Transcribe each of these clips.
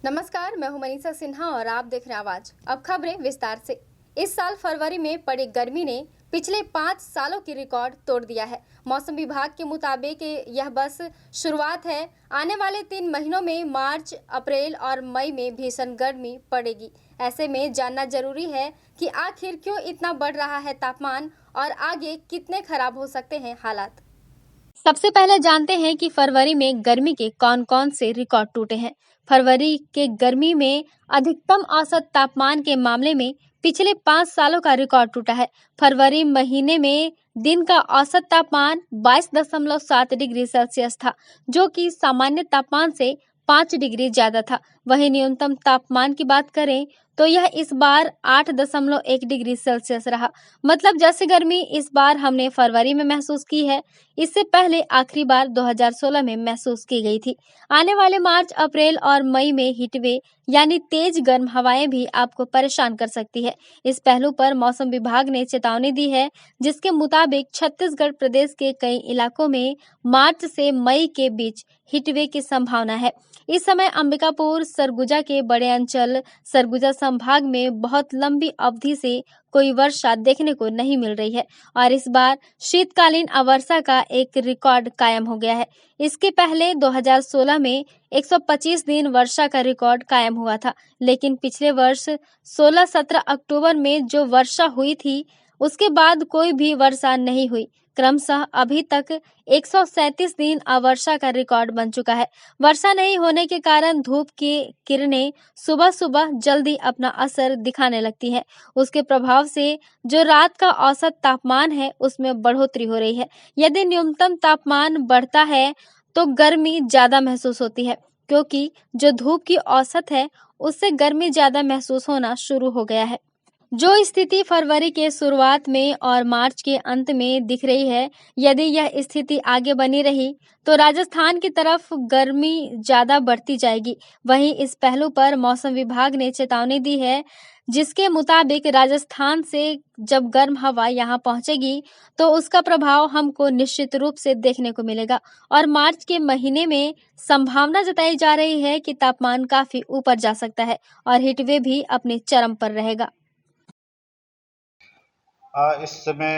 नमस्कार, मैं हूं मनीषा सिन्हा और आप देख रहे हैं आवाज। अब खबरें विस्तार से। इस साल फरवरी में पड़ी गर्मी ने पिछले 5 सालों की रिकॉर्ड तोड़ दिया है। मौसम विभाग के मुताबिक यह बस शुरुआत है। आने वाले 3 महीनों में मार्च, अप्रैल और मई में भीषण गर्मी पड़ेगी। ऐसे में जानना जरूरी है कि आखिर क्यों इतना बढ़ रहा है तापमान और आगे कितने खराब हो सकते हैं हालात। सबसे पहले जानते हैं कि फरवरी में गर्मी के कौन-कौन से रिकॉर्ड टूटे हैं। फरवरी के गर्मी में अधिकतम औसत तापमान के मामले में पिछले 5 सालों का रिकॉर्ड टूटा है। फरवरी महीने में दिन का औसत तापमान 22.7 डिग्री सेल्सियस था, जो कि सामान्य तापमान से 5 डिग्री ज्यादा था। वहीं न्यूनतम तापमान की बात करें तो यह इस बार 8.1 डिग्री सेल्सियस रहा। मतलब जैसी गर्मी इस बार हमने फरवरी में महसूस की है, इससे पहले आखिरी बार 2016 में महसूस की गई थी। आने वाले मार्च, अप्रैल और मई में हीटवेव यानी तेज गर्म हवाएं भी आपको परेशान कर सकती है। इस पहलू पर मौसम विभाग ने चेतावनी दी है, जिसके मुताबिक छत्तीसगढ़ प्रदेश के कई इलाकों में मार्च से मई के बीच हीटवेव की संभावना है। इस समय अंबिकापुर, सरगुजा के बड़े अंचल, सरगुजा संभाग में बहुत लंबी अवधि से कोई वर्षा देखने को नहीं मिल रही है और इस बार शीतकालीन अवर्षा का एक रिकॉर्ड कायम हो गया है। इसके पहले 2016 में 125 दिन वर्षा का रिकॉर्ड कायम हुआ था, लेकिन पिछले वर्ष 16-17 अक्टूबर में जो वर्षा हुई थी, उसके बाद कोई भी वर्षा नहीं हुई। क्रमशः अभी तक 137 दिन अवर्षा का रिकॉर्ड बन चुका है। वर्षा नहीं होने के कारण धूप की किरणें सुबह-सुबह जल्दी अपना असर दिखाने लगती हैं। उसके प्रभाव से जो रात का औसत तापमान है, उसमें बढ़ोतरी हो रही है। यदि न्यूनतम तापमान बढ़ता है तो गर्मी ज्यादा महसूस होती है, क्योंकि जो धूप की औसत है, उससे गर्मी ज्यादा महसूस होना शुरू हो गया है। जो स्थिति फरवरी के शुरुआत में और मार्च के अंत में दिख रही है, यदि यह स्थिति आगे बनी रही तो राजस्थान की तरफ गर्मी ज्यादा बढ़ती जाएगी। वहीं इस पहलू पर मौसम विभाग ने चेतावनी दी है, जिसके मुताबिक राजस्थान से जब गर्म हवा यहां पहुंचेगी तो उसका प्रभाव हमको निश्चित रूप से देखने को मिलेगा और मार्च के महीने में संभावना जताई जा रही है कि तापमान काफी ऊपर जा सकता है और हीटवेव भी अपने चरम पर रहेगा। इस समय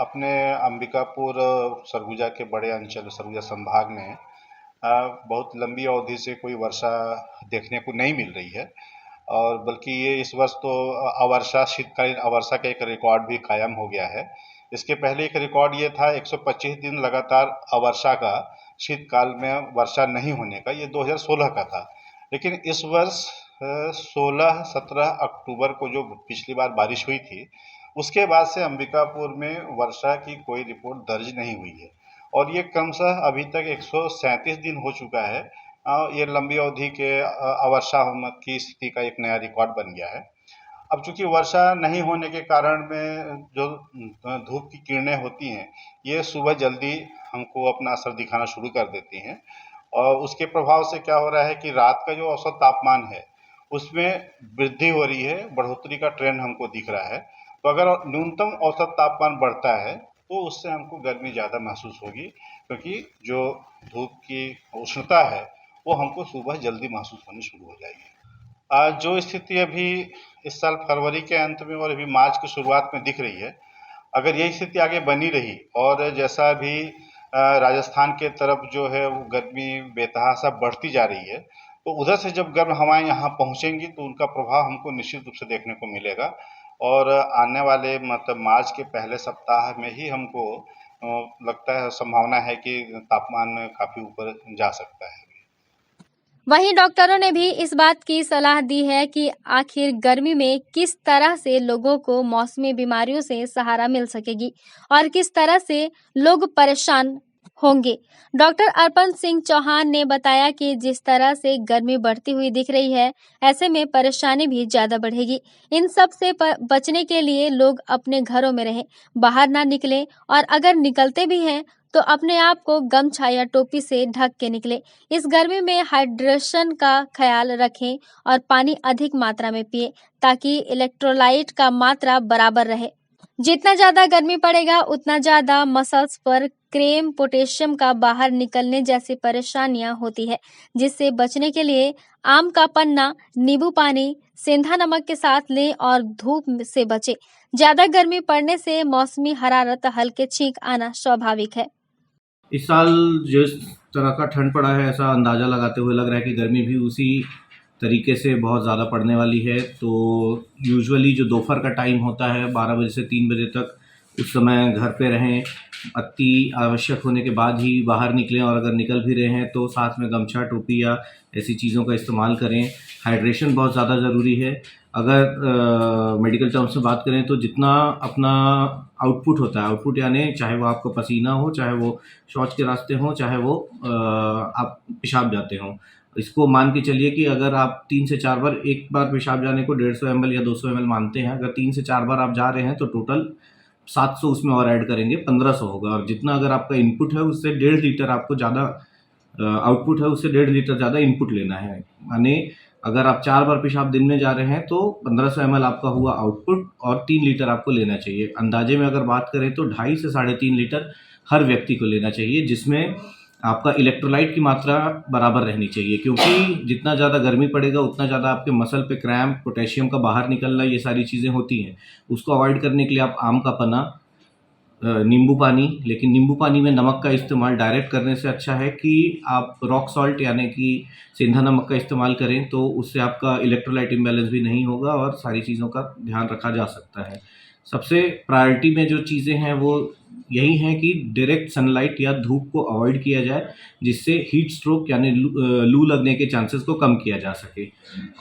अपने अंबिकापुर सरगुजा के बड़े अंचल सरगुजा संभाग में बहुत लंबी अवधि से कोई वर्षा देखने को नहीं मिल रही है और बल्कि ये इस वर्ष तो अवर्षा शीतकालीन अवर्षा का एक रिकॉर्ड भी कायम हो गया है। इसके पहले एक रिकॉर्ड ये था 125 दिन लगातार अवर्षा का, शीतकाल में वर्षा नहीं होने का, ये 2016 का था। लेकिन इस वर्ष 16-17 अक्टूबर को जो पिछली बार बारिश हुई थी, उसके बाद से अंबिकापुर में वर्षा की कोई रिपोर्ट दर्ज नहीं हुई है और ये क्रमशः अभी तक 137 दिन हो चुका है। ये लंबी अवधि के अवर्षा होने की स्थिति का एक नया रिकॉर्ड बन गया है। अब चूंकि वर्षा नहीं होने के कारण में जो धूप की किरणें होती हैं, ये सुबह जल्दी हमको अपना असर दिखाना शुरू कर देती हैं और उसके प्रभाव से क्या हो रहा है कि रात का जो औसत तापमान है, उसमें वृद्धि हो रही है, बढ़ोतरी का ट्रेंड हमको दिख रहा है। तो अगर न्यूनतम औसत तापमान बढ़ता है तो उससे हमको गर्मी ज़्यादा महसूस होगी, क्योंकि जो धूप की उष्णता है वो हमको सुबह जल्दी महसूस होनी शुरू हो जाएगी। जो स्थिति अभी इस साल फरवरी के अंत में और अभी मार्च की शुरुआत में दिख रही है, अगर यही स्थिति आगे बनी रही और जैसा अभी राजस्थान के तरफ जो है वो गर्मी बेतहाशा बढ़ती जा रही है, तो उधर से जब गर्म हवाएं यहाँ पहुँचेंगी तो उनका प्रभाव हमको निश्चित रूप से देखने को मिलेगा और आने वाले मतलब मार्च के पहले सप्ताह में ही हमको लगता है, संभावना है कि तापमान काफ़ी ऊपर जा सकता है। वहीं डॉक्टरों ने भी इस बात की सलाह दी है कि आखिर गर्मी में किस तरह से लोगों को मौसमी बीमारियों से सहारा मिल सकेगी और किस तरह से लोग परेशान होंगे। डॉक्टर अर्पण सिंह चौहान ने बताया कि जिस तरह से गर्मी बढ़ती हुई दिख रही है, ऐसे में परेशानी भी ज्यादा बढ़ेगी। इन सब से बचने के लिए लोग अपने घरों में रहें, बाहर ना निकलें और अगर निकलते भी हैं तो अपने आप को गमछा या टोपी से ढक के निकले। इस गर्मी में हाइड्रेशन का ख्याल रखें और पानी अधिक मात्रा में पिए ताकि इलेक्ट्रोलाइट का मात्रा बराबर रहे। जितना ज्यादा गर्मी पड़ेगा उतना ज्यादा मसल्स पर क्रेम पोटेशियम का बाहर निकलने जैसी परेशानियां होती है, जिससे बचने के लिए आम का पन्ना, नींबू पानी, सेंधा नमक के साथ लें और धूप से बचें। ज्यादा गर्मी पड़ने से मौसमी हरारत, हल्के छींक आना स्वाभाविक है। इस साल जिस तरह का ठंड पड़ा है, ऐसा अंदाज़ा लगाते हुए लग रहा है कि गर्मी भी उसी तरीके से बहुत ज़्यादा पड़ने वाली है। तो यूजुअली जो दोपहर का टाइम होता है 12 बजे से 3 बजे तक, उस समय घर पे रहें। अति आवश्यक होने के बाद ही बाहर निकलें, और अगर निकल भी रहे हैं तो साथ में गमछा, टोपी या ऐसी चीज़ों का इस्तेमाल करें। हाइड्रेशन बहुत ज़्यादा ज़रूरी है। अगर मेडिकल टर्म्स में बात करें तो जितना अपना आउटपुट होता है, आउटपुट यानी चाहे वो आपका पसीना हो, चाहे वो शौच के रास्ते हों, चाहे वो आप पेशाब जाते हों, इसको मान के चलिए कि अगर आप 3 से 4 बार, एक बार पेशाब जाने को 150 ml या 200 ml मानते हैं, अगर 3 से 4 बार आप जा रहे हैं तो टोटल 700 उसमें और ऐड करेंगे, 1500 होगा। और जितना अगर आपका इनपुट है उससे 1.5 लीटर आपको ज़्यादा आउटपुट है, उससे 1.5 लीटर ज़्यादा इनपुट लेना है। माने अगर आप 4 बार पेशाब दिन में जा रहे हैं तो 1500 ml आपका हुआ आउटपुट, और 3 लीटर आपको लेना चाहिए। अंदाजे में अगर बात करें तो 2.5 से 3.5 लीटर हर व्यक्ति को लेना चाहिए, जिसमें आपका इलेक्ट्रोलाइट की मात्रा बराबर रहनी चाहिए, क्योंकि जितना ज़्यादा गर्मी पड़ेगा उतना ज़्यादा आपके मसल पे क्रैम्प, पोटेशियम का बाहर निकलना, ये सारी चीज़ें होती हैं। उसको अवॉइड करने के लिए आप आम का पन्ना, नींबू पानी, लेकिन नींबू पानी में नमक का इस्तेमाल डायरेक्ट करने से अच्छा है कि आप रॉक सॉल्ट यानी कि सेंधा नमक का इस्तेमाल करें, तो उससे आपका इलेक्ट्रोलाइट इम्बैलेंस भी नहीं होगा और सारी चीज़ों का ध्यान रखा जा सकता है। सबसे प्रायोरिटी में जो चीज़ें हैं वो यही हैं कि डायरेक्ट सनलाइट या धूप को अवॉइड किया जाए, जिससे हीट स्ट्रोक यानी लू लगने के चांसेस को कम किया जा सके।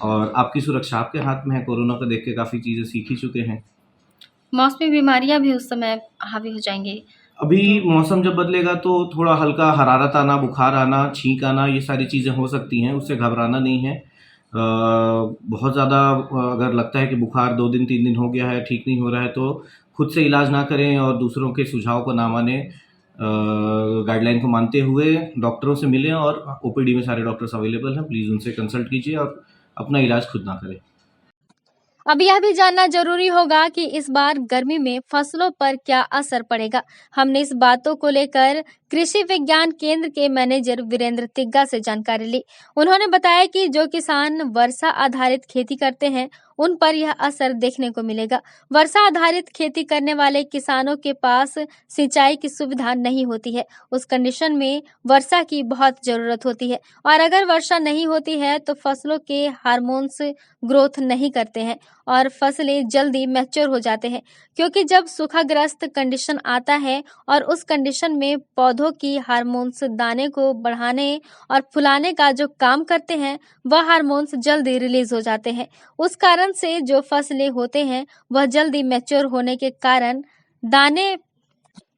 और आपकी सुरक्षा आपके हाथ में है। कोरोना को देख के काफ़ी चीज़ें सीख ही चुके हैं। मौसमी बीमारियां भी उस समय हावी हो जाएंगी। अभी मौसम जब बदलेगा तो थोड़ा हल्का हरारत आना, बुखार आना, छींक आना, ये सारी चीज़ें हो सकती हैं, उससे घबराना नहीं है। बहुत ज़्यादा अगर लगता है कि बुखार 2 दिन 3 दिन हो गया है, ठीक नहीं हो रहा है, तो खुद से इलाज ना करें और दूसरों के सुझाव को ना मानें। गाइडलाइन को मानते हुए डॉक्टरों से मिलें, और ओपीडी में सारे डॉक्टर्स अवेलेबल हैं, प्लीज़ उनसे कंसल्ट कीजिए और अपना इलाज खुद ना करें। अब यह भी जानना जरूरी होगा कि इस बार गर्मी में फसलों पर क्या असर पड़ेगा। हमने इस बातों को लेकर कृषि विज्ञान केंद्र के मैनेजर वीरेंद्र तिग्गा से जानकारी ली। उन्होंने बताया कि जो किसान वर्षा आधारित खेती करते हैं उन पर यह असर देखने को मिलेगा। वर्षा आधारित खेती करने वाले किसानों के पास सिंचाई की सुविधा नहीं होती है। उस कंडीशन में वर्षा की बहुत जरूरत होती है, और अगर वर्षा नहीं होती है तो फसलों के हार्मोन्स ग्रोथ नहीं करते हैं और फसलें जल्दी मैच्योर हो जाते हैं, क्योंकि जब सूखाग्रस्त कंडीशन आता है और उस कंडीशन में पौधों की हार्मोन्स दाने को बढ़ाने और फुलाने का जो काम करते हैं, वह हार्मोन्स जल्दी रिलीज हो जाते हैं। उस कारण से जो फसलें होते हैं वह जल्दी मैच्योर होने के कारण दाने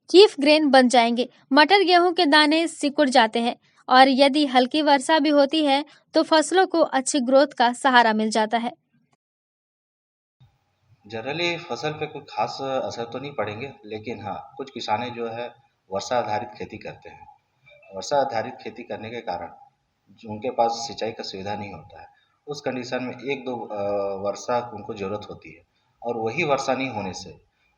चीफ ग्रेन बन जाएंगे। मटर, गेहूं के दाने सिकुड़ जाते हैं, और यदि हल्की वर्षा भी होती है तो फसलों को अच्छी ग्रोथ का सहारा मिल जाता है। जनरली फसल पे कोई खास असर तो नहीं पड़ेंगे, लेकिन हाँ, कुछ किसाने जो है वर्षा आधारित खेती करते हैं। वर्षा आधारित खेती करने के कारण जो उनके पास सिंचाई का सुविधा नहीं होता है, उस कंडीशन में 1-2 वर्षा उनको ज़रूरत होती है, और वही वर्षा नहीं होने से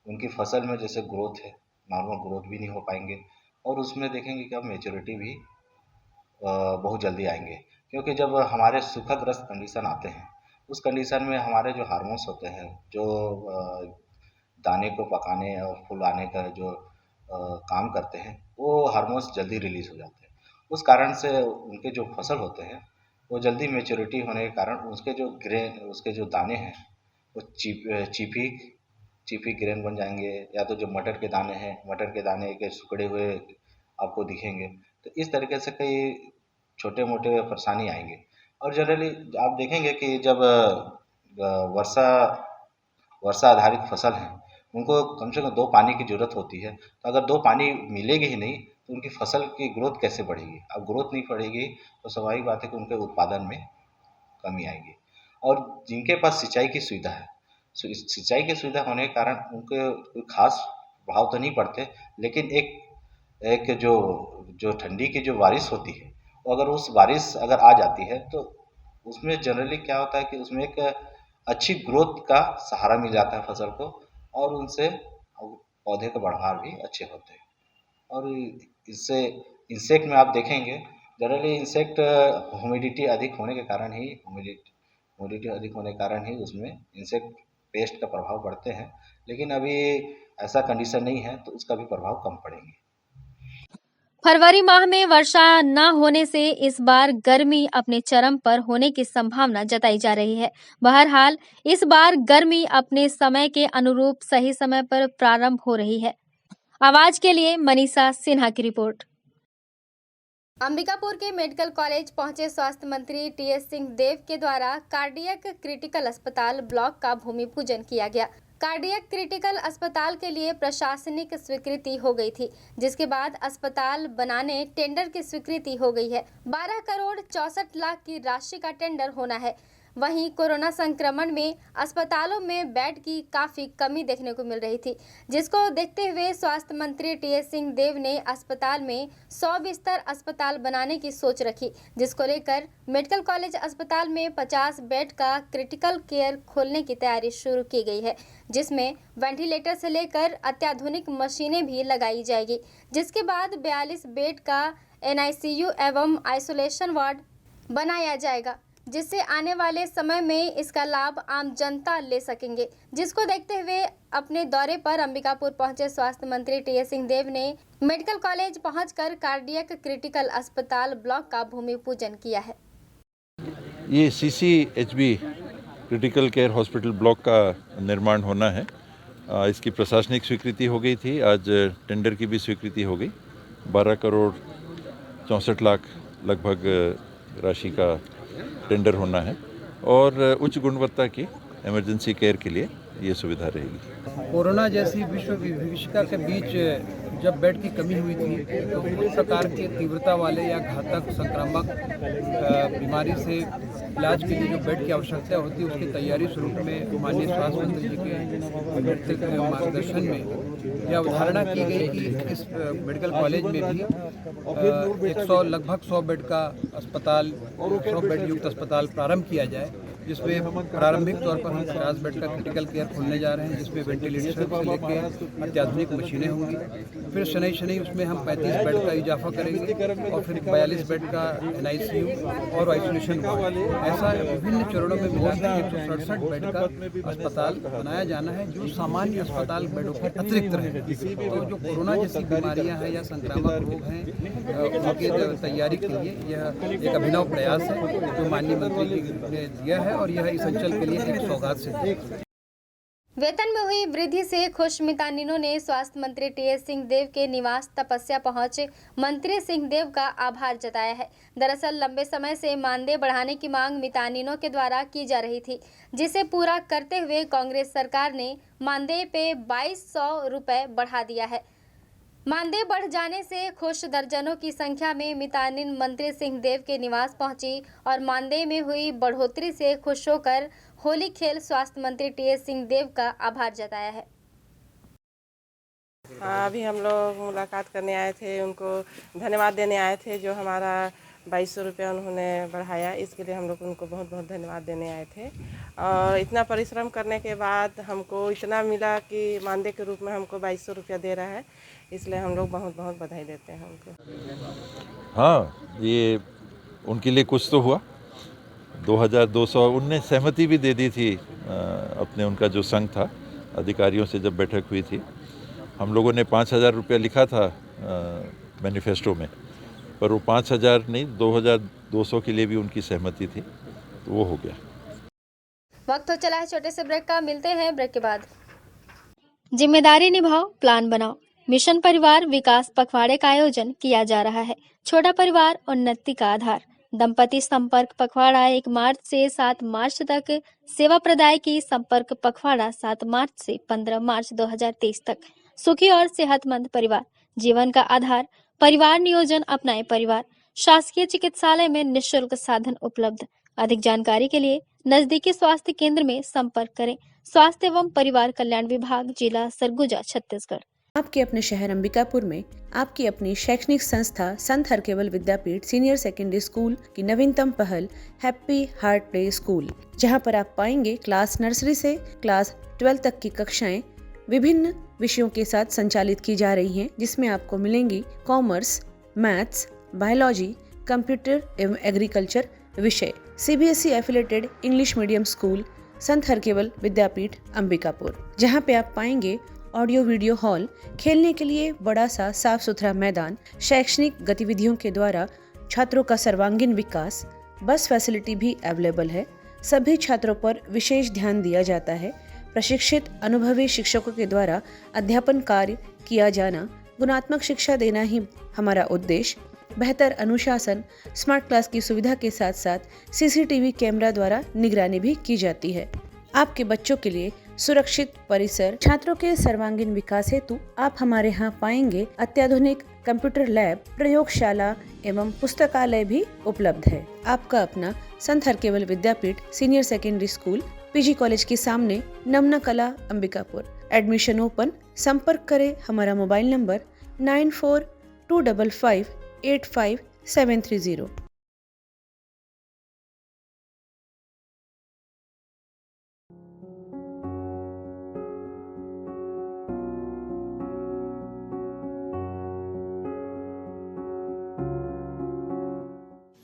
उनकी फसल में जैसे ग्रोथ है, नॉर्मल ग्रोथ भी नहीं हो पाएंगे, और उसमें देखेंगे कि अब मैच्योरिटी भी बहुत जल्दी आएंगे। क्योंकि जब हमारे सूखाग्रस्त कंडीशन आते हैं, उस कंडीशन में हमारे जो हार्मोन्स होते हैं, जो दाने को पकाने और फुलाने का जो काम करते हैं, वो हार्मोन्स जल्दी रिलीज हो जाते हैं। उस कारण से उनके जो फसल होते हैं वो जल्दी मैच्योरिटी होने के कारण उसके जो दाने हैं वो चीफी चीफी ग्रेन बन जाएंगे, या तो जो मटर के दाने हैं, मटर के दाने के सिकुड़े हुए आपको दिखेंगे। तो इस तरीके से कई छोटे मोटे परेशानी आएंगे। और जनरली आप देखेंगे कि जब वर्षा वर्षा आधारित फसल हैं, उनको कम से कम 2 पानी की ज़रूरत होती है। तो अगर 2 पानी मिलेगी ही नहीं तो उनकी फसल की ग्रोथ कैसे बढ़ेगी? अब ग्रोथ नहीं बढ़ेगी तो स्वाभाविक बात है कि उनके उत्पादन में कमी आएगी। और जिनके पास सिंचाई की सुविधा है, सिंचाई की सुविधा होने के कारण उनके कोई खास प्रभाव तो नहीं पड़ते, लेकिन एक एक जो जो ठंडी की जो बारिश होती है, वो अगर उस बारिश अगर आ जाती है तो उसमें जनरली क्या होता है कि उसमें एक अच्छी ग्रोथ का सहारा मिल जाता है फसल को, और उनसे और पौधे का बढ़ाव भी अच्छे होते हैं। और इससे इंसेक्ट में आप देखेंगे जनरली इंसेक्ट ह्यूमिडिटी अधिक होने के कारण ही ह्यूमिडिटी अधिक होने के कारण ही उसमें इंसेक्ट पेस्ट का प्रभाव बढ़ते हैं, लेकिन अभी ऐसा कंडीशन नहीं है तो उसका भी प्रभाव कम पड़ेंगे। फरवरी माह में वर्षा न होने से इस बार गर्मी अपने चरम पर होने की संभावना जताई जा रही है। बहरहाल इस बार गर्मी अपने समय के अनुरूप सही समय पर प्रारंभ हो रही है। आवाज के लिए मनीषा सिन्हा की रिपोर्ट। अंबिकापुर के मेडिकल कॉलेज पहुंचे स्वास्थ्य मंत्री टीएस सिंहदेव के द्वारा कार्डियक क्रिटिकल अस्पताल ब्लॉक का भूमि पूजन किया गया। कार्डियक क्रिटिकल अस्पताल के लिए प्रशासनिक स्वीकृति हो गई थी, जिसके बाद अस्पताल बनाने टेंडर की स्वीकृति हो गई है। 12 करोड़ 64 लाख की राशि का टेंडर होना है। वहीं कोरोना संक्रमण में अस्पतालों में बेड की काफी कमी देखने को मिल रही थी, जिसको देखते हुए स्वास्थ्य मंत्री टीएस सिंहदेव ने अस्पताल में 100 बिस्तर अस्पताल बनाने की सोच रखी, जिसको लेकर मेडिकल कॉलेज अस्पताल में 50 बेड का क्रिटिकल केयर खोलने की तैयारी शुरू की गई है, जिसमें वेंटिलेटर से लेकर अत्याधुनिक मशीनें भी लगाई जाएगी। जिसके बाद 42 बेड का NICU एवं आइसोलेशन वार्ड बनाया जाएगा, जिससे आने वाले समय में इसका लाभ आम जनता ले सकेंगे। जिसको देखते हुए अपने दौरे पर अंबिकापुर पहुंचे स्वास्थ्य मंत्री टीएस सिंहदेव ने मेडिकल कॉलेज पहुंचकर कार्डियक क्रिटिकल अस्पताल ब्लॉक का भूमि पूजन किया है। ये CCHB critical care hospital block का निर्माण होना है। इसकी प्रशासनिक स्वीकृति हो गई थी, आज टेंडर की भी स्वीकृति हो गई। 12 करोड़ 64 लाख लगभग राशि का टेंडर होना है और उच्च गुणवत्ता की इमरजेंसी केयर के लिए ये सुविधा रहेगी। कोरोना जैसी विश्व विभीषिका के बीच जब बेड की कमी हुई थी तो किसी प्रकार के तीव्रता वाले या घातक संक्रामक बीमारी से इलाज के लिए जो बेड की आवश्यकता होती है उसकी तैयारी स्वरूप में माननीय स्वास्थ्य मंत्री जी के नेतृत्व मार्गदर्शन में यह अवधारणा की गई कि इस मेडिकल कॉलेज में भी लगभग 100 बेड का अस्पताल 100 बेड युक्त अस्पताल प्रारंभ किया जाए, जिसमें प्रारंभिक तौर पर हम 50 बेड का क्रिटिकल केयर खोलने जा रहे हैं, जिसमें वेंटिलेटर से लेकर अत्याधुनिक मशीनें होंगी। फिर शनि उसमें हम 35 बेड का इजाफा करेंगे और फिर 42 बेड का NICU और आइसोलेशन वार्ड, ऐसा विभिन्न चरणों में मिलाकर 167 बेड का अस्पताल बनाया जाना है, जो सामान्य अस्पताल बेडों के अतिरिक्त रहे। तो जो कोरोना जैसी बीमारियां हैं या संक्रामक रोग हैं, उनकी तैयारी के लिए यह एक अभिनव प्रयास है जो माननीय मंत्री जी ने दिया है और यह इस अंचल के लिए एक सौगात से। वेतन में हुई वृद्धि से खुश मितानिनों ने स्वास्थ्य मंत्री टीएस सिंहदेव के निवास तपस्या पहुंचे मंत्री सिंहदेव का आभार जताया है। दरअसल लंबे समय से मानदेय बढ़ाने की मांग मितानिनों के द्वारा की जा रही थी, जिसे पूरा करते हुए कांग्रेस सरकार ने मानदेय पे 2200 रुपए बढ़ा दिया है। मानदेय बढ़ जाने से खुश दर्जनों की संख्या में मितानिन मंत्री सिंहदेव के निवास पहुंची और मानदेय में हुई बढ़ोतरी से खुश होकर होली खेल स्वास्थ्य मंत्री टीएस सिंहदेव का आभार जताया है। अभी हम लोग मुलाकात करने आए थे, उनको धन्यवाद देने आए थे जो हमारा 2200 रुपये उन्होंने बढ़ाया, इसके लिए हम लोग उनको बहुत बहुत धन्यवाद देने आए थे। और इतना परिश्रम करने के बाद हमको इतना मिला कि मानदेय के रूप में हमको 2200 रुपया दे रहा है, इसलिए हम लोग बहुत बहुत बधाई देते हैं उनको। हाँ, ये उनके लिए कुछ तो हुआ। 2200 उनने सहमति भी दे दी थी अपने, उनका जो संघ था अधिकारियों से जब बैठक हुई थी। हम लोगों ने 5000 रुपया लिखा था मैनिफेस्टो में, पर वो 5000 नहीं 2200 के लिए भी उनकी सहमति थी, तो वो हो गया। वक्त हो चला है छोटे से ब्रेक का, मिलते हैं ब्रेक के बाद। जिम्मेदारी निभाओ, प्लान बनाओ। मिशन परिवार विकास पखवाड़े का आयोजन किया जा रहा है। छोटा परिवार उन्नति का आधार। दंपति संपर्क पखवाड़ा 1 मार्च से 7 मार्च तक, सेवा प्रदाय की संपर्क पखवाड़ा 7 मार्च से 15 मार्च 2023 तक। सुखी और सेहतमंद परिवार जीवन का आधार। परिवार नियोजन अपनाएं परिवार। शासकीय चिकित्सालय में निःशुल्क साधन उपलब्ध। अधिक जानकारी के लिए नजदीकी स्वास्थ्य केंद्र में संपर्क करें। स्वास्थ्य एवं परिवार कल्याण विभाग, जिला सरगुजा, छत्तीसगढ़। आपके अपने शहर अंबिकापुर में आपकी अपनी शैक्षणिक संस्था संत Harkeval Vidyapeeth senior secondary school की नवीनतम पहल हैप्पी हार्ट प्ले स्कूल, जहां पर आप पाएंगे क्लास नर्सरी से क्लास 12 तक की कक्षाएं विभिन्न विषयों के साथ संचालित की जा रही हैं, जिसमें आपको मिलेंगी कॉमर्स, मैथ्स, बायोलॉजी, कंप्यूटर एवं एग्रीकल्चर विषय। CBSE affiliated English medium school संत हरकेवल विद्यापीठ अंबिकापुर, जहां पे आप पाएंगे ऑडियो वीडियो हॉल, खेलने के लिए बड़ा सा साफ सुथरा मैदान, शैक्षणिक गतिविधियों के द्वारा छात्रों का सर्वांगीण विकास, बस फैसिलिटी भी अवेलेबल है। सभी छात्रों पर विशेष ध्यान दिया जाता है। प्रशिक्षित अनुभवी शिक्षकों के द्वारा अध्यापन कार्य किया जाना, गुणात्मक शिक्षा देना ही हमारा उद्देश्य। बेहतर अनुशासन, स्मार्ट क्लास की सुविधा के साथ साथ CCTV कैमरा द्वारा निगरानी भी की जाती है। आपके बच्चों के लिए सुरक्षित परिसर, छात्रों के सर्वांगीण विकास हेतु आप हमारे यहाँ पाएंगे अत्याधुनिक कंप्यूटर लैब, प्रयोगशाला एवं पुस्तकालय भी उपलब्ध है। आपका अपना Sant Harkeval Vidyapeeth senior secondary school, PG college के सामने, नमना कला, अंबिकापुर। Admission open. संपर्क करें हमारा मोबाइल नंबर 9425585730।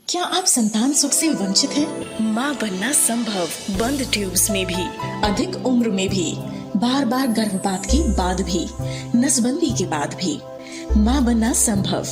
क्या आप संतान सुख से वंचित हैं? माँ बनना संभव, बंद ट्यूब्स में भी, अधिक उम्र में भी, बार बार गर्भपात के बाद भी, नसबंदी के बाद भी। माँ बनना संभव,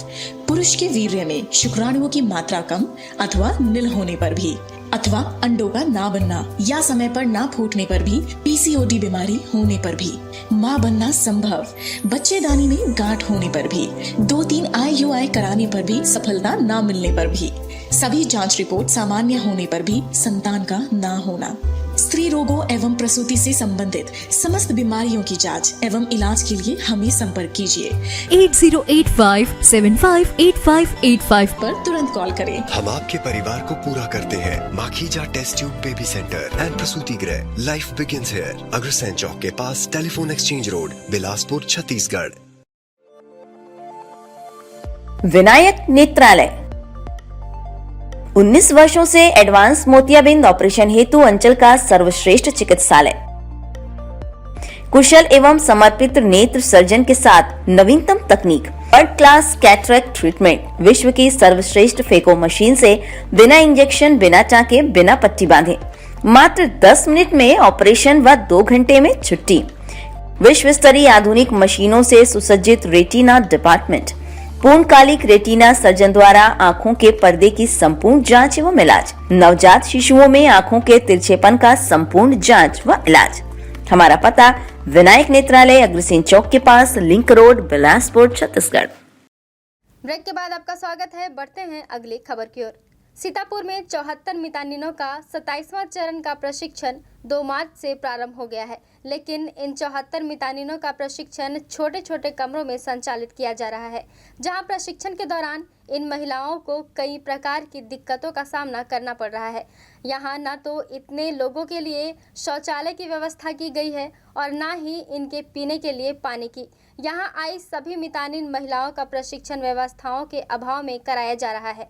पुरुष के वीर्य में शुक्राणुओं की मात्रा कम अथवा नील होने पर भी, अथवा अंडों का ना बनना या समय पर ना फूटने पर भी, PCOD बीमारी होने पर भी। माँ बनना संभव, बच्चेदानी में गांठ होने पर भी, 2-3 IUI कराने पर भी सफलता ना मिलने पर भी, सभी जांच रिपोर्ट सामान्य होने पर भी संतान का ना होना। स्त्री रोगों एवं प्रसूति से संबंधित समस्त बीमारियों की जांच एवं इलाज के लिए हमें संपर्क कीजिए 8085758585 पर तुरंत कॉल करें। हम आपके परिवार को पूरा करते हैं। Makhija test tube baby centre and प्रसूति गृह, life begins here, Agrasen Chowk के पास, telephone exchange road, Bilaspur, Chhattisgarh. Vinayak Netralaya 19 वर्षों से एडवांस मोतियाबिंद ऑपरेशन हेतु अंचल का सर्वश्रेष्ठ चिकित्सालय, कुशल एवं समर्पित नेत्र सर्जन के साथ नवीनतम तकनीक, वर्ल्ड क्लास कैटरेक्ट ट्रीटमेंट, विश्व की सर्वश्रेष्ठ फेको मशीन से बिना इंजेक्शन, बिना टाँके, बिना पट्टी बांधे मात्र 10 मिनट में ऑपरेशन व 2 घंटे में छुट्टी। विश्व स्तरीय आधुनिक मशीनों से सुसज्जित रेटिना डिपार्टमेंट, पूर्णकालिक रेटिना सर्जन द्वारा आंखों के पर्दे की संपूर्ण जांच एवं इलाज, नवजात शिशुओं में आंखों के तिरछेपन का संपूर्ण जांच व इलाज। हमारा पता विनायक नेत्रालय, अग्रसेन चौक के पास, link road, Bilaspur, Chhattisgarh. Break के बाद आपका स्वागत है। बढ़ते हैं अगली खबर की ओर। सीतापुर में 74 मितानिनों का 27वां चरण का प्रशिक्षण 2 मार्च से प्रारंभ हो गया है, लेकिन इन 74 मितानिनों का प्रशिक्षण छोटे छोटे कमरों में संचालित किया जा रहा है, जहां प्रशिक्षण के दौरान इन महिलाओं को कई प्रकार की दिक्कतों का सामना करना पड़ रहा है। यहां न तो इतने लोगों के लिए शौचालय की व्यवस्था की गई है और न ही इनके पीने के लिए पानी की। यहां आई सभी मितानिन महिलाओं का प्रशिक्षण व्यवस्थाओं के अभाव में कराया जा रहा है।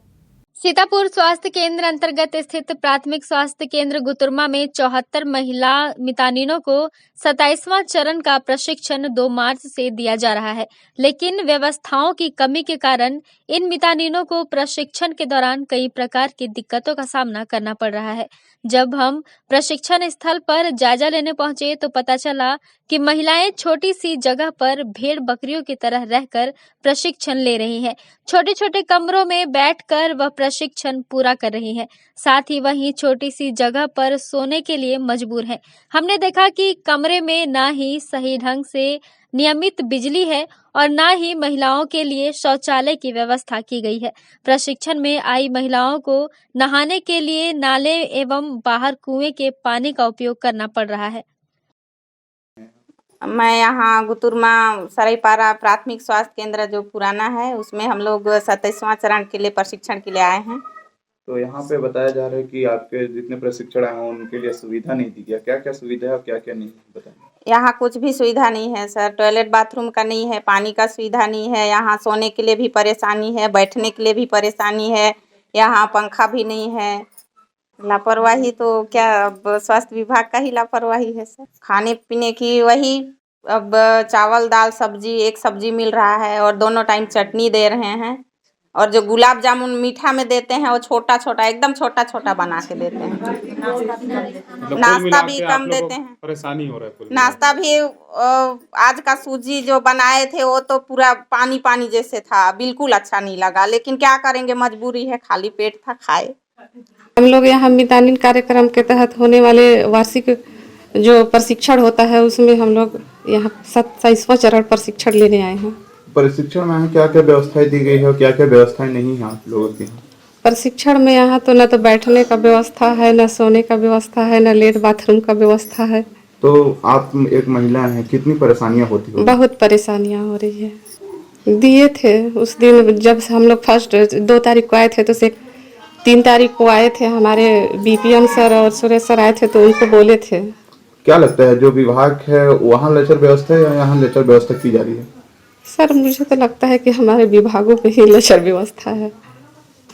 सीतापुर स्वास्थ्य केंद्र अंतर्गत स्थित प्राथमिक स्वास्थ्य केंद्र गुतुरमा में 74 महिला मितानिनों को 27वां चरण का प्रशिक्षण 2 मार्च से दिया जा रहा है, लेकिन व्यवस्थाओं की कमी के कारण इन मितानिनों को प्रशिक्षण के दौरान कई प्रकार की दिक्कतों का सामना करना पड़ रहा है। जब हम प्रशिक्षण स्थल पर जायजा लेने पहुंचे तो पता चला कि महिलाएं छोटी सी जगह पर भेड़ बकरियों की तरह रहकर प्रशिक्षण ले रही हैं। छोटे छोटे कमरों में बैठकर वह प्रशिक्षण पूरा कर रही हैं। साथ ही वहीं छोटी सी जगह पर सोने के लिए मजबूर हैं। हमने देखा कि कमरे में ना ही सही ढंग से नियमित बिजली है और न ही महिलाओं के लिए शौचालय की व्यवस्था की गई है। प्रशिक्षण में आई महिलाओं को नहाने के लिए नाले एवं बाहर कुएं के पानी का उपयोग करना पड़ रहा है। मैं यहाँ गुतुरमा सरायपारा प्राथमिक स्वास्थ्य केंद्र जो पुराना है उसमें हम लोग 27वां चरण के लिए प्रशिक्षण के लिए आए हैं। तो यहाँ पे बताया जा रहा है कि आपके जितने प्रशिक्षण आए हैं उनके लिए सुविधा नहीं दी गया। क्या क्या सुविधा है और क्या क्या नहीं बताएं। यहाँ कुछ भी सुविधा नहीं है सर। टॉयलेट बाथरूम का नहीं है, पानी का सुविधा नहीं है, यहाँ सोने के लिए भी परेशानी है, बैठने के लिए भी परेशानी है, यहाँ पंखा भी नहीं है। लापरवाही तो क्या अब स्वास्थ्य विभाग का ही लापरवाही है सर। खाने पीने की वही अब चावल दाल सब्जी एक सब्जी मिल रहा है और दोनों टाइम चटनी दे रहे हैं। और जो गुलाब जामुन मीठा में देते हैं वो छोटा छोटा एकदम छोटा छोटा बना के देते हैं। नाश्ता भी कम देते हैं। परेशानी हो रहा है नाश्ता भी आज का सूजी जो बनाए थे वो तो पूरा पानी पानी जैसे था, बिल्कुल अच्छा नहीं लगा, लेकिन क्या करेंगे, मजबूरी है, खाली पेट था, खाए। हम लोग यहाँ मितानिन कार्यक्रम के तहत होने वाले वार्षिक जो प्रशिक्षण होता है उसमें हम लोग यहाँ 27वां चरण प्रशिक्षण लेने आए हैं। प्रशिक्षण में क्या क्या व्यवस्थाएं दी गई है और क्या क्या व्यवस्थाएं नहीं है आप लोगों की? प्रशिक्षण में यहाँ तो न तो बैठने का व्यवस्था है, न सोने का व्यवस्था है, न लेट बाथरूम का व्यवस्था है। तो आप एक महिला हैं, कितनी परेशानियां होती हैं? बहुत परेशानियां हो रही है। दिए थे उस दिन जब हम लोग फर्स्ट 2 तारीख को आए थे, तो से 3 तारीख को आए थे, हमारे बीपीएम सर और सुरेश सर आए थे, तो उनको बोले थे। क्या लगता है जो विभाग है वहाँ लेचर व्यवस्था है या यहाँ लेचर व्यवस्था की जा रही है? सर मुझे तो लगता है कि हमारे विभागों में ही लेचर व्यवस्था है।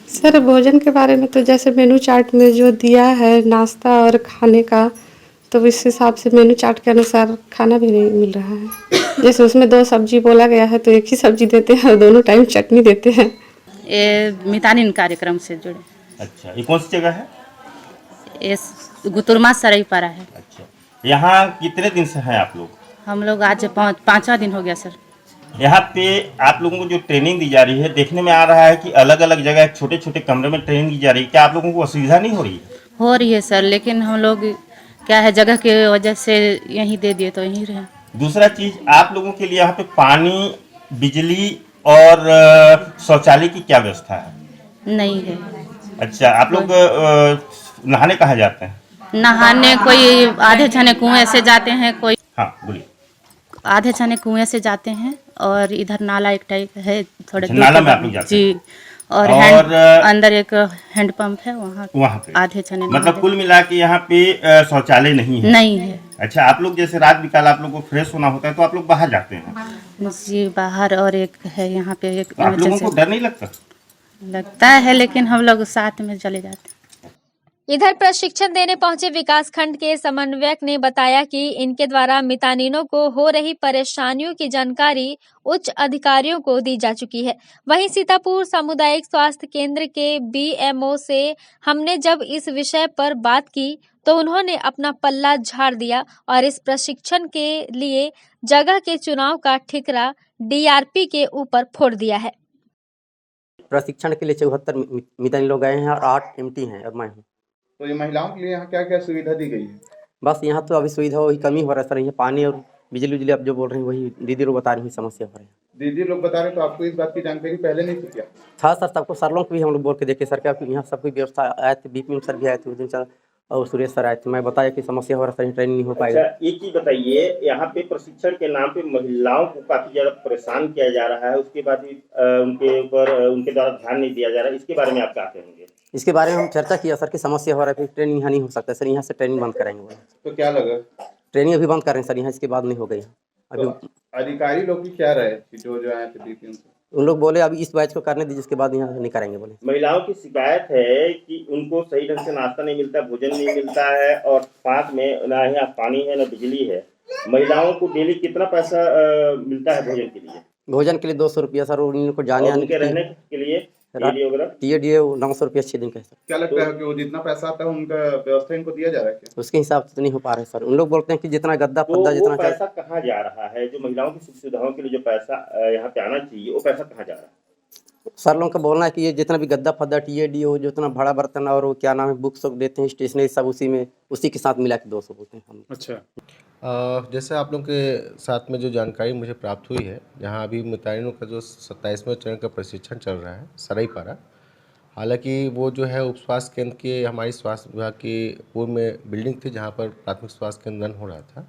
सर भोजन के बारे में तो जैसे मेनू चार्ट में जो दिया है नाश्ता और खाने का, तो इस हिसाब से मेनू चार्ट के अनुसार खाना भी नहीं मिल रहा है। जैसे उसमें 2 सब्जी बोला गया है तो एक ही सब्जी देते हैं और दोनों टाइम चटनी देते हैं। ये मितानिन कार्यक्रम से जुड़े। अच्छा, ये कौन सी जगह है? ये गुतुरमा सराईपारा है। अच्छा, यहाँ कितने दिन से हैं आप लोग? हम लोग आज 5वां दिन हो गया सर। यहाँ पे आप लोगों को जो ट्रेनिंग दी जा रही है, देखने में आ रहा है कि अलग अलग जगह छोटे छोटे कमरे में ट्रेनिंग दी जा रही है, क्या आप लोगों को असुविधा नहीं हो रही है? हो रही है सर, लेकिन हम लोग क्या है जगह की वजह से यहीं दे दिए तो यहीं रहे। दूसरा चीज, आप लोगों के लिए यहाँ पे पानी, बिजली और शौचालय की क्या व्यवस्था है? नहीं है। अच्छा, आप लोग नहाने कहाँ जाते हैं? नहाने कोई आधे छाने कुएं से जाते हैं, कोई हाँ बोलिए। आधे छाने कुएं से जाते हैं और इधर नाला एक टाइप है थोड़े दूर नाला में आप लोग जाते हैं? जी। और अंदर एक हैंडपंप है, वहाँ पे आधे छाने। मतलब कुल मिला के यहाँ पे शौचालय नहीं है? नहीं है। अच्छा, आप लोग जैसे रात बिकाल आप लोग को फ्रेश होना होता है तो आप लोग बाहर जाते हैं? जी बाहर, और एक है यहाँ पे एक। तो आप लोगों को डर नहीं लगता? लगता है, लेकिन हम लोग साथ में चले जाते हैं। इधर प्रशिक्षण देने पहुंचे विकासखंड के समन्वयक ने बताया कि इनके द्वारा मितानिनों को हो रही परेशानियों की जानकारी उच्च अधिकारियों को दी जा चुकी है। वहीं सीतापुर सामुदायिक स्वास्थ्य केंद्र के बीएमओ से हमने जब इस विषय पर बात की तो उन्होंने अपना पल्ला झाड़ दिया और इस प्रशिक्षण के लिए जगह के चुनाव का ठिकरा डीआरपी के ऊपर फोड़ दिया है। प्रशिक्षण के लिए 74 मितानिन लोग आए हैं और 8 एमटी हैं और मैं हूँ। तो ये महिलाओं के लिए यहाँ क्या क्या सुविधा दी गई है? बस यहाँ तो अभी सुविधा वही कमी हो रहा है सर, यहाँ पानी और बिजली आप जो बोल रहे हैं वही दीदी लोग बता रही हैं समस्या हो रही है। दीदी लोग बता रहे हैं, तो आपको इस बात की जानकारी पहले नहीं थी क्या? था सर, सबको सर लोग भी हम लोग बोल के देखे सर, क्या यहाँ सबकी व्यवस्था आए थे, बीपीएम सर भी आए थे उस दिन सर, और सुरेश सर आए थे। मैं बताया कि समस्या हो रहा है, ट्रेनिंग नहीं हो पाएगा। अच्छा, एक चीज बताइए, यहाँ पे प्रशिक्षण के नाम पे महिलाओं को काफी ज्यादा परेशान किया जा रहा है, उसके बाद भी उनके ऊपर उनके द्वारा ध्यान नहीं दिया जा रहा है, इसके बारे में आप क्या कहेंगे? इसके बारे में हम चर्चा किया सर कि समस्या हो रहा है, फिर ट्रेनिंग यहाँ नहीं हो सकता सर, यहाँ से ट्रेनिंग बंद कराएंगे। तो क्या लगा? ट्रेनिंग अभी बंद कर रहे हैं सर, यहाँ इसके बाद नहीं हो गई अभी। तो अधिकारी लोग की क्या राय थी जो आए थे बीपीएम से? उन लोग बोले अभी इस बैच को करने दीजिए, इसके बाद यहाँ नहीं करेंगे बोले। महिलाओं की शिकायत है कि उनको सही ढंग से नाश्ता नहीं मिलता, भोजन नहीं मिलता है और साथ में ना यहाँ पानी है ना बिजली है। महिलाओं को डेली कितना पैसा मिलता है भोजन के लिए? भोजन के लिए 200 रुपया सर, उनको जाने आने के रहने के लिए टीए 900 रुपया 6 दिन का है सर। क्या लगता है कि वो जितना पैसा आता है उनका व्यवस्था इनको दिया जा रहा है क्या? उसके हिसाब से तो नहीं हो पा रहा है सर। उन लोग बोलते हैं कि जितना गद्दा फद्दा जितना पैसा कहाँ जा रहा है? जो महिलाओं की सुख सुविधाओं के लिए जो पैसा यहाँ पे आना चाहिए वो पैसा कहाँ जा रहा है? सर लोगों का बोलना है कि ये जितना भी गद्दा फद्दा टीएडी हो, जितना बड़ा बर्तन और वो क्या नाम है बुक्स देते हैं स्टेशनरी सब उसी के साथ मिला के 200 बोलते हैं हम। अच्छा, जैसे आप लोगों के साथ में जो जानकारी मुझे प्राप्त हुई है, यहाँ अभी मितानिनों का जो 27वें चरण का प्रशिक्षण चल रहा है सराईपारा, हालांकि वो जो है उप स्वास्थ्य केंद्र के हमारी स्वास्थ्य विभाग की पूर्व में बिल्डिंग थी जहाँ पर प्राथमिक स्वास्थ्य केंद्र रन हो रहा था,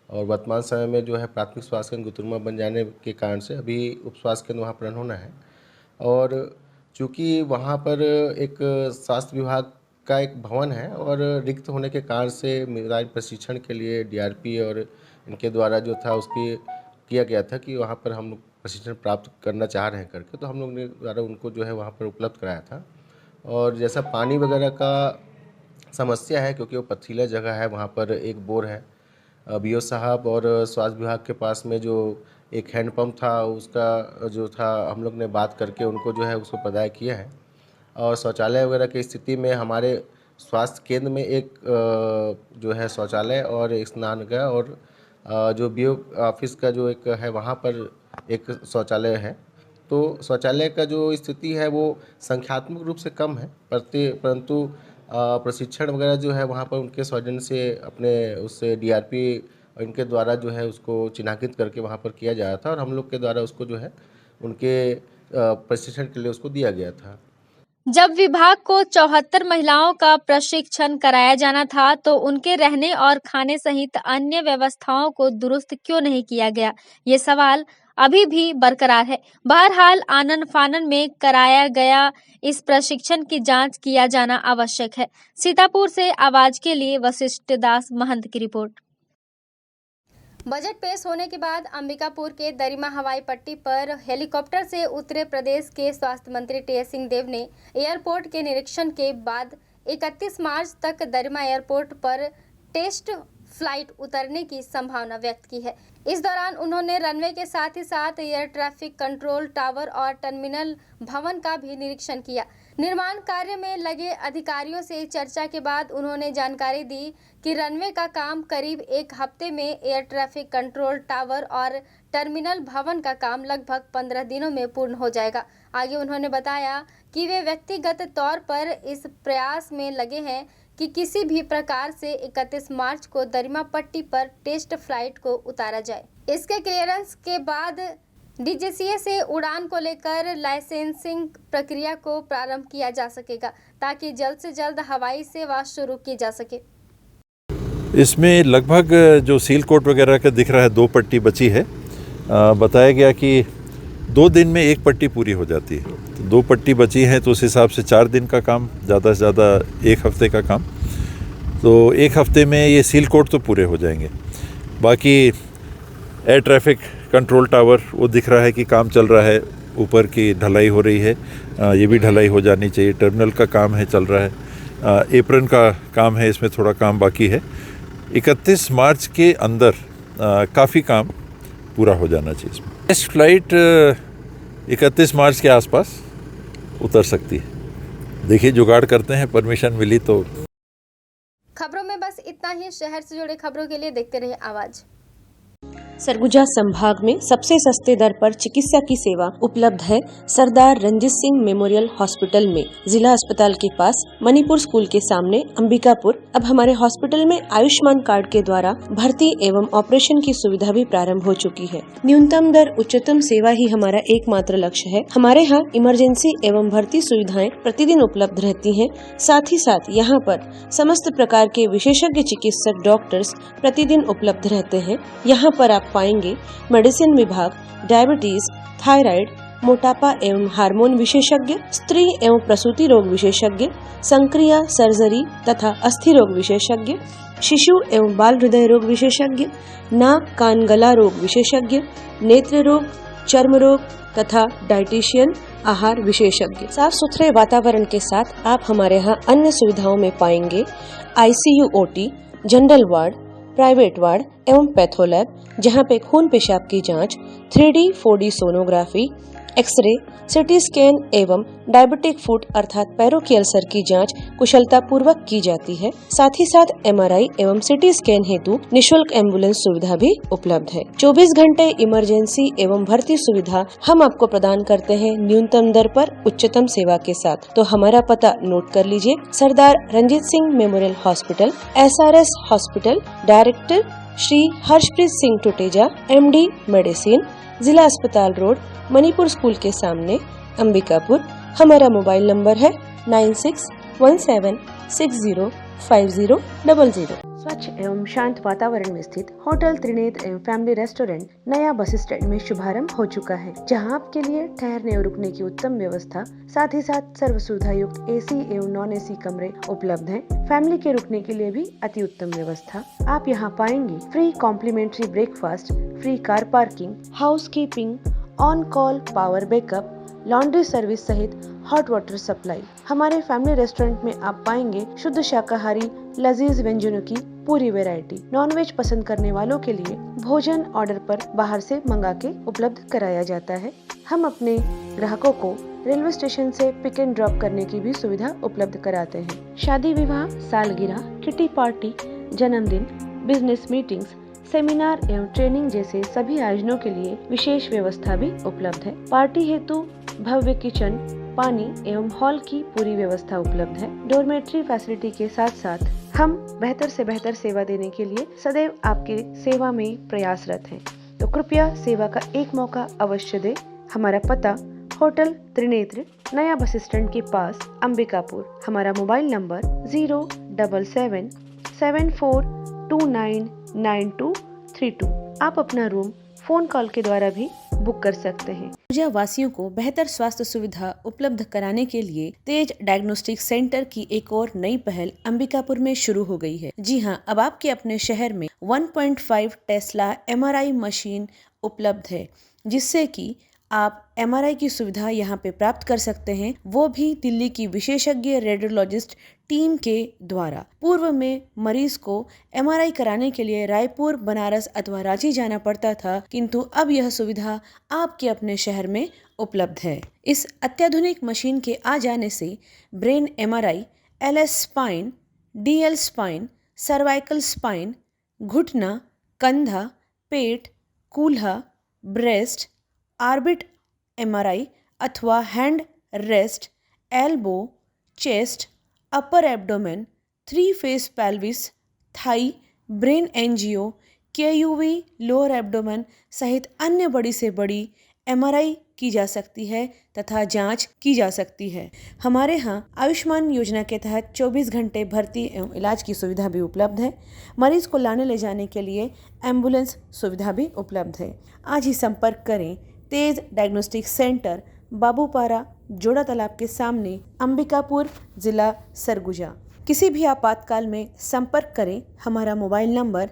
और वर्तमान समय में जो है प्राथमिक स्वास्थ्य केंद्र गुतुरमा बन जाने के कारण से अभी उप स्वास्थ्य केंद्र वहाँ पर रन होना है। और चूँकि वहाँ पर एक स्वास्थ्य विभाग का एक भवन है और रिक्त होने के कारण से मितानिन प्रशिक्षण के लिए डीआरपी और इनके द्वारा जो था उसकी किया गया था कि वहाँ पर हम लोग प्रशिक्षण प्राप्त करना चाह रहे हैं करके, तो हम लोग ने द्वारा उनको जो है वहाँ पर उपलब्ध कराया था। और जैसा पानी वगैरह का समस्या है, क्योंकि वो पथरीला जगह है, वहाँ पर एक बोर है बीओ साहब और स्वास्थ्य विभाग के पास में जो एक हैंडपम्प था उसका जो था हम लोग ने बात करके उनको जो है उसको प्रदाय किया है। और शौचालय वगैरह की स्थिति में हमारे स्वास्थ्य केंद्र में एक जो है शौचालय और एक स्नानगृह और जो बीओ ऑफिस का जो एक है वहाँ पर एक शौचालय है। तो शौचालय का जो स्थिति है वो संख्यात्मक रूप से कम है परंतु प्रशिक्षण वगैरह जो है वहाँ पर उनके सौजन्य से अपने उससे डीआरपी इनके द्वारा जो है उसको चिन्हांकित करके वहाँ पर किया जा रहा था और हम लोग के द्वारा उसको जो है उनके प्रशिक्षण के लिए उसको दिया गया था। जब विभाग को 74 महिलाओं का प्रशिक्षण कराया जाना था तो उनके रहने और खाने सहित अन्य व्यवस्थाओं को दुरुस्त क्यों नहीं किया गया, ये सवाल अभी भी बरकरार है। बहरहाल आनन फानन में कराया गया इस प्रशिक्षण की जांच किया जाना आवश्यक है। सीतापुर से आवाज के लिए वशिष्ठ दास महंत की रिपोर्ट। बजट पेश होने के बाद अंबिकापुर के दरिमा हवाई पट्टी पर हेलीकॉप्टर से उतरे प्रदेश के स्वास्थ्य मंत्री टीएस सिंहदेव ने एयरपोर्ट के निरीक्षण के बाद 31 मार्च तक दरिमा एयरपोर्ट पर टेस्ट फ्लाइट उतरने की संभावना व्यक्त की है। इस दौरान उन्होंने रनवे के साथ ही साथ एयर ट्रैफिक कंट्रोल टावर और टर्मिनल भवन का भी निरीक्षण किया। निर्माण कार्य में लगे अधिकारियों से चर्चा के बाद उन्होंने जानकारी दी कि रनवे का काम करीब 1 हफ्ते में, एयर ट्रैफिक कंट्रोल टावर और टर्मिनल भवन का काम लगभग 15 दिनों में पूर्ण हो जाएगा। आगे उन्होंने बताया कि वे व्यक्तिगत तौर पर इस प्रयास में लगे हैं कि किसी भी प्रकार से 31 मार्च को दरिमा पट्टी पर टेस्ट फ्लाइट को उतारा जाए। इसके क्लियरेंस के बाद डीजीसीए से उड़ान को लेकर लाइसेंसिंग प्रक्रिया को प्रारंभ किया जा सकेगा ताकि जल्द से जल्द हवाई सेवा शुरू की जा सके। इसमें लगभग जो सील कोट वगैरह का दिख रहा है 2 पट्टी बची है। बताया गया कि 2 दिन में 1 पट्टी पूरी हो जाती है, तो 2 पट्टी बची हैं तो उस हिसाब से 4 दिन का काम, ज़्यादा से ज़्यादा 1 हफ्ते का काम। तो 1 हफ्ते में ये सील कोट तो पूरे हो जाएंगे। बाकी एयर ट्रैफिक कंट्रोल टावर वो दिख रहा है कि काम चल रहा है, ऊपर की ढलाई हो रही है, ये भी ढलाई हो जानी चाहिए। टर्मिनल का काम है, चल रहा है। एप्रन का काम है, इसमें थोड़ा काम बाकी है। 31 मार्च के अंदर काफ़ी काम पूरा हो जाना चाहिए। इसमें टेस्ट फ्लाइट 31 मार्च के आसपास उतर सकती है। देखिए जुगाड़ करते हैं, परमिशन मिली तो। खबरों में बस इतना ही। शहर से जुड़े खबरों के लिए देखते रहिए आवाज। सरगुजा संभाग में सबसे सस्ते दर पर चिकित्सा की सेवा उपलब्ध है सरदार रंजीत सिंह मेमोरियल हॉस्पिटल में, जिला अस्पताल के पास, मणिपुर स्कूल के सामने, अंबिकापुर। अब हमारे हॉस्पिटल में आयुष्मान कार्ड के द्वारा भर्ती एवं ऑपरेशन की सुविधा भी प्रारंभ हो चुकी है। न्यूनतम दर उच्चतम सेवा ही हमारा एकमात्र लक्ष्य है। हमारे यहाँ इमरजेंसी एवं भर्ती सुविधाएं प्रतिदिन उपलब्ध रहती है। साथ ही साथ यहाँ पर समस्त प्रकार के विशेषज्ञ चिकित्सक डॉक्टर्स प्रतिदिन उपलब्ध रहते हैं। यहाँ पर आप पाएंगे मेडिसिन विभाग, डायबिटीज, थायराइड, मोटापा एवं हार्मोन विशेषज्ञ, स्त्री एवं प्रसूति रोग विशेषज्ञ, संक्रिया सर्जरी तथा अस्थि रोग विशेषज्ञ, शिशु एवं बाल हृदय रोग विशेषज्ञ, नाक कान गला रोग विशेषज्ञ, नेत्र रोग, चर्म रोग तथा डाइटिशियन, आहार विशेषज्ञ। साफ सुथरे वातावरण के साथ आप हमारे यहाँ अन्य सुविधाओं में पाएंगे ICU, OT, general ward, private ward एवं पैथोलैब, जहां पे खून पेशाब की जांच, 3D 4D sonography, x ray, CT scan एवं डायबिटिक फुट अर्थात पैरों की अल्सर की जांच कुशलता पूर्वक की जाती है। साथ ही साथ MRI एवं सिटी स्कैन हेतु निशुल्क एम्बुलेंस सुविधा भी उपलब्ध है। 24 घंटे इमरजेंसी एवं भर्ती सुविधा हम आपको प्रदान करते हैं न्यूनतम दर पर उच्चतम सेवा के साथ। तो हमारा पता नोट कर लीजिए। Sardar Ranjeet Singh memorial hospital, SRS hospital, director Shri Harshpreet Singh Tuteja, MD medicine, जिला अस्पताल रोड, मणिपुर स्कूल के सामने, अंबिकापुर। हमारा मोबाइल नंबर है 9617605000। स्वच्छ एवं शांत वातावरण में स्थित होटल त्रिनेत्र एवं फैमिली रेस्टोरेंट नया बस स्टैंड में शुभारंभ हो चुका है, जहां आपके लिए ठहरने और रुकने की उत्तम व्यवस्था, साथ ही साथ सर्व सुविधा युक्त AC एवं नॉन AC कमरे उपलब्ध हैं। फैमिली के रुकने के लिए भी अति उत्तम व्यवस्था। आप यहां पाएंगे free complimentary breakfast, free car parking, house keeping, on call power backup, laundry service सहित हॉट वाटर सप्लाई। हमारे फैमिली रेस्टोरेंट में आप पाएंगे शुद्ध शाकाहारी लजीज व्यंजनों की पूरी वैरायटी। नॉनवेज पसंद करने वालों के लिए भोजन ऑर्डर पर बाहर से मंगा के उपलब्ध कराया जाता है। हम अपने ग्राहकों को रेलवे स्टेशन से पिक एंड ड्रॉप करने की भी सुविधा उपलब्ध कराते हैं। शादी विवाह, सालगिरह, किटी पार्टी, जन्मदिन, बिजनेस मीटिंग्स, सेमिनार एवं ट्रेनिंग जैसे सभी आयोजनों के लिए विशेष व्यवस्था भी उपलब्ध है। पार्टी हेतु भव्य किचन, पानी एवं हॉल की पूरी व्यवस्था उपलब्ध है। डोरमेट्री फैसिलिटी के साथ साथ हम बेहतर से बेहतर सेवा देने के लिए सदैव आपकी सेवा में प्रयासरत हैं। तो कृपया सेवा का एक मौका अवश्य दें। हमारा पता होटल त्रिनेत्र, नया बस स्टैंड के पास, अंबिकापुर। हमारा मोबाइल नंबर 07774299232। आप अपना रूम फोन कॉल के द्वारा भी बुक कर सकते हैं। ऊर्जा वासियों को बेहतर स्वास्थ्य सुविधा उपलब्ध कराने के लिए तेज डायग्नोस्टिक सेंटर की एक और नई पहल अंबिकापुर में शुरू हो गई है। जी हां, अब आपके अपने शहर में 1.5 टेस्ला MRI मशीन उपलब्ध है, जिससे कि आप MRI की सुविधा यहाँ पे प्राप्त कर सकते हैं, वो भी दिल्ली की विशेषज्ञ रेडियोलॉजिस्ट टीम के द्वारा। पूर्व में मरीज को MRI कराने के लिए रायपुर, बनारस अथवा रांची जाना पड़ता था, किंतु अब यह सुविधा आपके अपने शहर में उपलब्ध है। इस अत्याधुनिक मशीन के आ जाने से brain MRI, LS spine, DL spine, cervical spine, घुटना, कंधा, पेट, कूल्हा, ब्रेस्ट, ऑर्बिट MRI अथवा hand rest, elbow, chest, upper abdomen, 3 face pelvis, thigh, brain angio, KUV, lower abdomen सहित अन्य बड़ी से बड़ी MRI की जा सकती है तथा जांच की जा सकती है। हमारे यहाँ आयुष्मान योजना के तहत 24 घंटे भर्ती एवं इलाज की सुविधा भी उपलब्ध है। मरीज को लाने ले जाने के लिए एम्बुलेंस सुविधा भी उपलब्ध है। आज ही संपर्क करें तेज डायग्नोस्टिक सेंटर, बाबूपारा, जोड़ा तालाब के सामने, अंबिकापुर, जिला सरगुजा। किसी भी आपातकाल में संपर्क करें। हमारा mobile number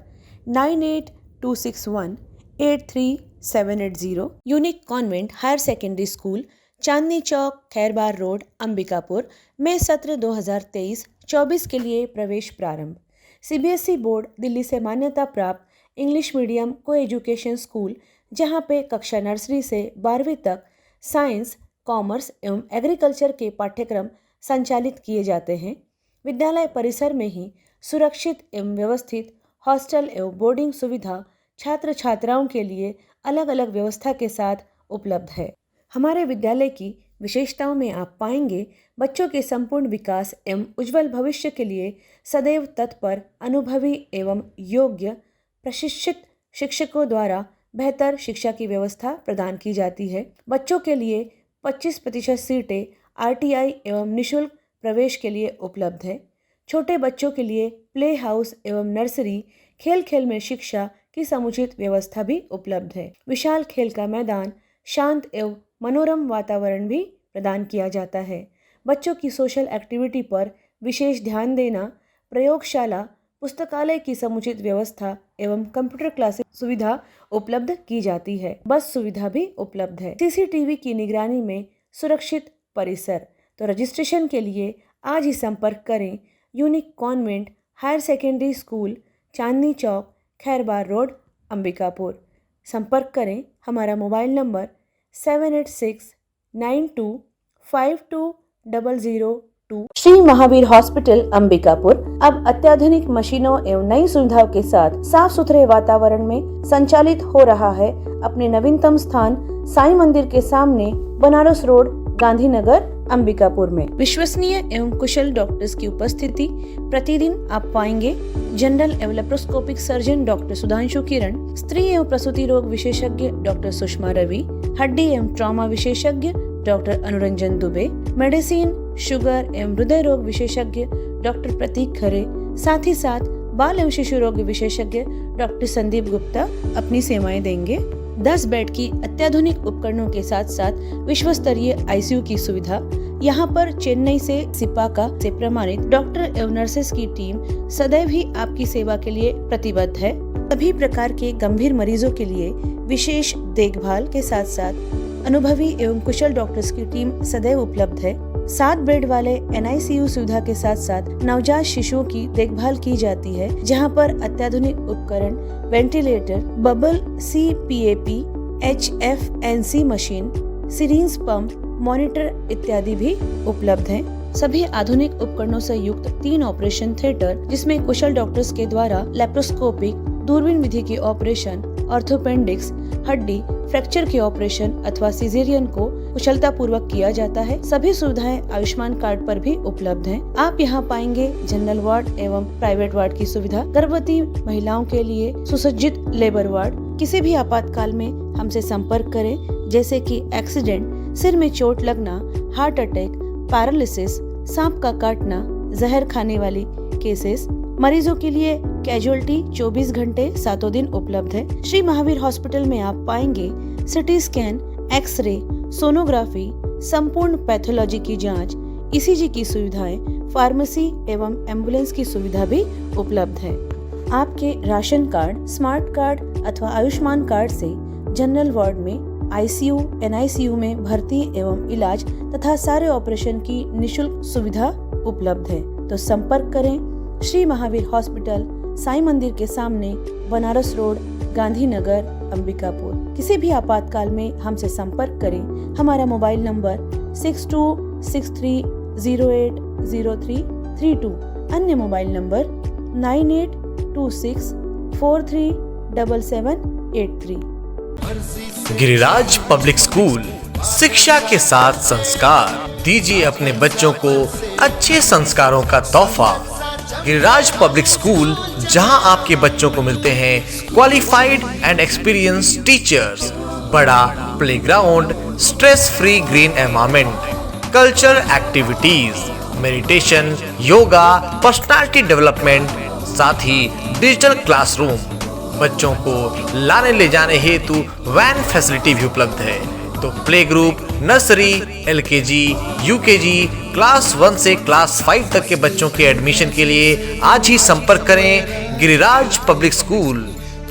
9826183780। Unique convent higher secondary school, Chandni Chowk, Khairbar road, Ambikapur में सत्र 2023-24 के लिए प्रवेश प्रारंभ। CBSE बोर्ड दिल्ली से मान्यता प्राप्त इंग्लिश मीडियम को एजुकेशन स्कूल, जहां पे कक्षा नर्सरी से 12वीं तक साइंस, कॉमर्स एवं एग्रीकल्चर के पाठ्यक्रम संचालित किए जाते हैं। विद्यालय परिसर में ही सुरक्षित एवं व्यवस्थित हॉस्टल एवं बोर्डिंग सुविधा छात्र छात्राओं के लिए अलग अलग व्यवस्था के साथ उपलब्ध है। हमारे विद्यालय की विशेषताओं में आप पाएंगे बच्चों के संपूर्ण विकास एवं उज्जवल भविष्य के लिए सदैव तत्पर, अनुभवी एवं योग्य प्रशिक्षित शिक्षकों द्वारा बेहतर शिक्षा की व्यवस्था प्रदान की जाती है। बच्चों के लिए 25% सीटें RTI एवं निःशुल्क प्रवेश के लिए उपलब्ध है। छोटे बच्चों के लिए प्ले हाउस एवं नर्सरी, खेल खेल में शिक्षा की समुचित व्यवस्था भी उपलब्ध है। विशाल खेल का मैदान, शांत एवं मनोरम वातावरण भी प्रदान किया जाता है। बच्चों की सोशल एक्टिविटी पर विशेष ध्यान देना, प्रयोगशाला, पुस्तकालय की समुचित व्यवस्था एवं कंप्यूटर क्लासेस सुविधा उपलब्ध की जाती है। बस सुविधा भी उपलब्ध है। CCTV की निगरानी में सुरक्षित परिसर। तो रजिस्ट्रेशन के लिए आज ही संपर्क करें। Unique convent higher secondary school, Chandni Chowk, Khairbar road, Ambikapur. संपर्क करें। हमारा mobile number 7869252002। Shri Mahavir hospital Ambikapur अब अत्याधुनिक मशीनों एवं नई सुविधाओं के साथ साफ सुथरे वातावरण में संचालित हो रहा है। अपने नवीनतम स्थान साईं मंदिर के सामने, बनारस रोड, गांधीनगर, अंबिकापुर में। विश्वसनीय एवं कुशल डॉक्टर्स की उपस्थिति प्रतिदिन आप पाएंगे। जनरल एवं लेप्रोस्कोपिक सर्जन डॉक्टर सुधांशु किरण, स्त्री एवं प्रसूति रोग विशेषज्ञ डॉक्टर सुषमा रवि, हड्डी एवं ट्रॉमा विशेषज्ञ doctor Anuranjan Dubey, medicine, sugar एवं हृदय रोग विशेषज्ञ डॉक्टर प्रतीक खरे, साथ ही साथ बाल एवं शिशु रोग विशेषज्ञ डॉक्टर संदीप गुप्ता अपनी सेवाएं देंगे। 10 बेड की अत्याधुनिक उपकरणों के साथ साथ विश्व स्तरीय ICU की सुविधा। यहाँ पर चेन्नई से सिपाका से प्रमाणित डॉक्टर एवं नर्सेस की टीम सदैव ही आपकी सेवा के लिए प्रतिबद्ध है। सभी प्रकार के गंभीर मरीजों के लिए विशेष देखभाल के साथ साथ अनुभवी एवं कुशल डॉक्टर्स की टीम सदैव उपलब्ध है। 7 बेड वाले NICU सुविधा के साथ साथ नवजात शिशुओं की देखभाल की जाती है, जहां पर अत्याधुनिक उपकरण, ventilator, bubble CPAP, HFNC machine, syringe pump, monitor इत्यादि भी उपलब्ध हैं। सभी आधुनिक उपकरणों से युक्त 3 ऑपरेशन थिएटर, जिसमें कुशल डॉक्टर्स के द्वारा लेप्रोस्कोपिक, दूरबीन विधि के ऑपरेशन, ऑर्थोपेंडिक्स, हड्डी फ्रैक्चर के ऑपरेशन अथवा सिजेरियन को कुशलता पूर्वक किया जाता है। सभी सुविधाएं आयुष्मान कार्ड पर भी उपलब्ध हैं। आप यहां पाएंगे जनरल वार्ड एवं प्राइवेट वार्ड की सुविधा, गर्भवती महिलाओं के लिए सुसज्जित लेबर वार्ड। किसी भी आपातकाल में हमसे संपर्क करें, जैसे कि एक्सीडेंट, सिर में चोट लगना, हार्ट अटैक, पैरालिसिस, सांप का काटना, जहर खाने वाली केसेस। मरीजों के लिए कैजुअलिटी 24 घंटे 7 दिन उपलब्ध है। श्री महावीर हॉस्पिटल में आप पाएंगे सिटी स्कैन, एक्सरे, सोनोग्राफी, संपूर्ण पैथोलॉजी की जांच, ECG की सुविधाएं, फार्मेसी एवं एम्बुलेंस की सुविधा भी उपलब्ध है। आपके राशन कार्ड, स्मार्ट कार्ड अथवा आयुष्मान कार्ड से जनरल वार्ड में ICU, NICU में भर्ती एवं इलाज तथा सारे ऑपरेशन की निशुल्क सुविधा उपलब्ध है। तो संपर्क करें श्री महावीर हॉस्पिटल, साईं मंदिर के सामने, बनारस रोड, गांधीनगर, अंबिकापुर। किसी भी आपातकाल में हमसे संपर्क करें। हमारा मोबाइल नंबर 6263080332, अन्य mobile number 9826437783। Giriraj public school, शिक्षा के साथ संस्कार। दीजिए अपने बच्चों को अच्छे संस्कारों का तोहफा। गिरिराज पब्लिक स्कूल, जहां आपके बच्चों को मिलते हैं क्वालिफाइड एंड एक्सपीरियंस टीचर्स, बड़ा playground, stress free green environment, culture activities, meditation, yoga, personality development, साथ ही डिजिटल क्लासरूम। बच्चों को लाने ले जाने हेतु वैन फैसिलिटी भी उपलब्ध है। तो play group, nursery, LKG, UKG, class 1 से क्लास 5 तक के बच्चों के एडमिशन के लिए आज ही संपर्क करें गिरिराज पब्लिक स्कूल,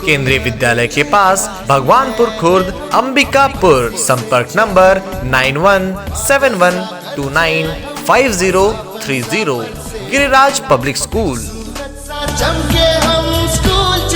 केंद्रीय विद्यालय के पास, भगवानपुर खुर्द, अंबिकापुर। संपर्क नंबर 9171295030। Giriraj public school. चमके हम स्कूल